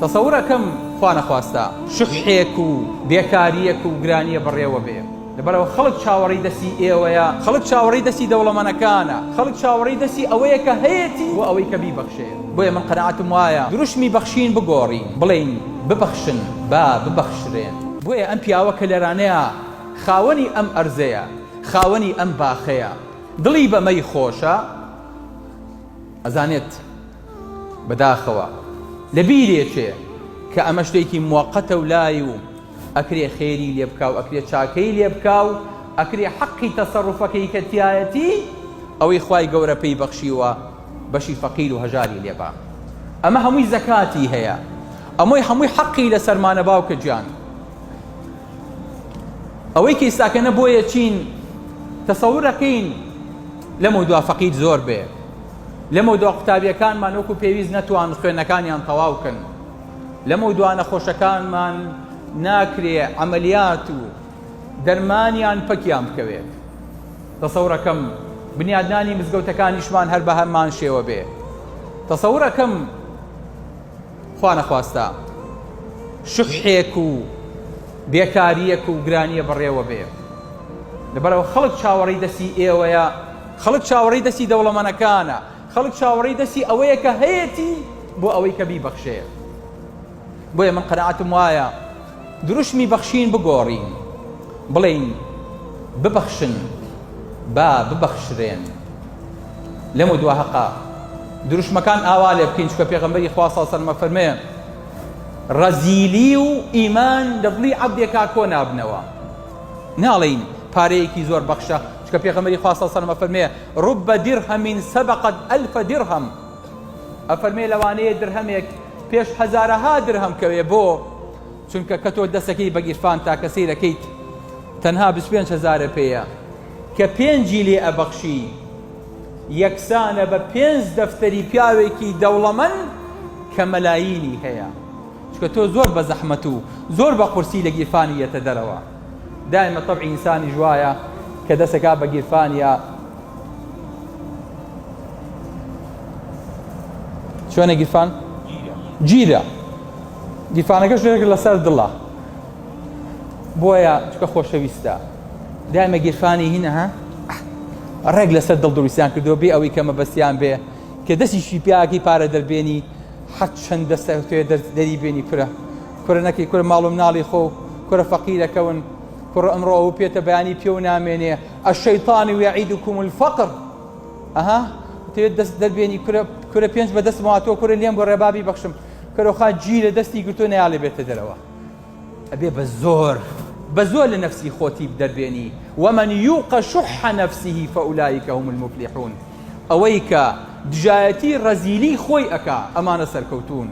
تەسەورەکەم خوا نەخواستا شوحێک و بێکاریەک و گرانیە بەڕێوە بێ لەبەرەوە خەڵک چاوەڕێی دەستی ئێوەیە، خەڵک چاوەڕێی دەستی دەوڵەمەندەکانە، خەڵک چاوەڕێی دەستی ئەوەیە کە هەیەی بۆ ئەوەی کە بیبەخشێ. بۆیە من قەناعەتم وایە دروشمی بەخشین بگۆڕین، بڵێین ببەخشن با ببەخشرێن. بۆیە ئەم پیاوە کە لێرانەیە خاوەنی ئەم ئەرزەیە، خاوەنی ئەم باخەیە، دڵی بەمەی خۆشە، ئەزانێت بەداخەوە لەبیرێکێ کە ئەمە شتێکی موەقەتە و لای و ئەکرێ خێری لێ بکا و ئەکرێ چاکەی لێ بکا و ئەکرێ حەقی تەسەڕوفەکەی کە تایەتی ئەوەی خوای گەورە پێی بەخشیوە بەشی فەقیر و هەژاری لێبا. ئەمە هەمووی زەکاتی هەیە، ئەمەی هەمووی حەقی لە سەرمانە باوکە گیان. ئەوەی کە ئێستاکە نەبۆیە چین تەسەورەکەین لەمە دوا فەقیر زۆر بێ، لەمە دوا قوتابیەکانمان وەکو پێویست نەتوان خوێنەکانیان تەواوکن، لەمە دوا نەخۆشەکانمان ناکرێ عەمەلیات و دەرمانیان پەکیان بکەوێت. تەسەورەکەم بنیادنانی مزگەوتەکانیشمان هەر بە هەمان شێوە بێ. تەسەورەکەم خوا نەخواستا شوحێک و بێکاریەک و گرانیە بەڕێوە بێ لەبەرەوە خەڵک چاوەڕێی دەستی ئێوەیە، خەڵک چاوەڕێی دەستی دەوڵەمەندەکانە، خەڵک چاوەڕێی دەستی ئەوەیە کە هەیەی بۆ ئەوەی کە بیبەخشێ. بۆیە من قەناعەتم وایە دروشمی بەخشین بگۆڕین، بڵێین ببەخشن با ببەخشرێن. لەمە دوا هەقا دروشمەکان ئاوا لێ بکەین، چکە پێغەمبەری خوا صلی الله عەلەیه وسەلەم فەرمێ ڕەزیلی و ئیمان لە دڵی عەبدێکا کۆ نابنەوە. ناڵێین پارەیەکی زۆر بەخشە، چکە پێغەمبەری خوا صلی الله عەلەیه وسەلەم فەرمێ ڕوب دیرهم سەبقت ئەلف دیرهم، ئەفەرمێ لەوانەیە درهەمێک پێش هەزارەها درهم کەوێ بۆ چونکە کە تۆ دەستەکەی بە گیرفان تا کە سەیرەکەیت تەنها 25,000 پێیە، کە 5 لێ ئەبەخشی یەکسانە بە 5 دەفتەری پیاوێکی دەوڵەمەند کە مەلایینی هەیە، چکە تۆ زۆر بە زەحمەت و زۆر بە قورسی لە گیرفانی یەتە دەرەوە. دائما طبعی ئینسانی جوایە کە دەستەکا بە گیرفانیە چۆنە گیرفان؟ گیرە. گیرفانەکەش لەسەر دڵە، بۆیە چکە خۆشەویستە دائما گیرفانی هینە ڕێک لەسەر دڵ دروستیان کردو بێ ئەوەی کە مەبەستیان بێ کە دەستیشی پیاکی پارە دەربێنی حەت چەند دەستە توێ دەری بێنی کورە نەکەی کورە ماڵ و مناڵی خۆ کورە فەقیرەکەون کوڕە ئەمڕۆ ئەو پێتە بەیانی پێ و نامێنێ الشەیطان یعیدکم الفەقر. تەوێت دەست دەربێنی کورە 5 بە دەستمەوە تۆ کورە لێم بۆ ڕێبابی بەخشم، کەرۆخا گیرە دەستی گرتۆ نەیاڵێ بێتە دەرەوە. ئەبێ بە زۆر لە نەفسی خۆتی دەربێنی. ومن یوق شح نفسه فأولئک هم المفلحون. ئەوەی کە دژایەتی ڕەزیلی خۆی ئەکا ئەمانە سەرکەوتون.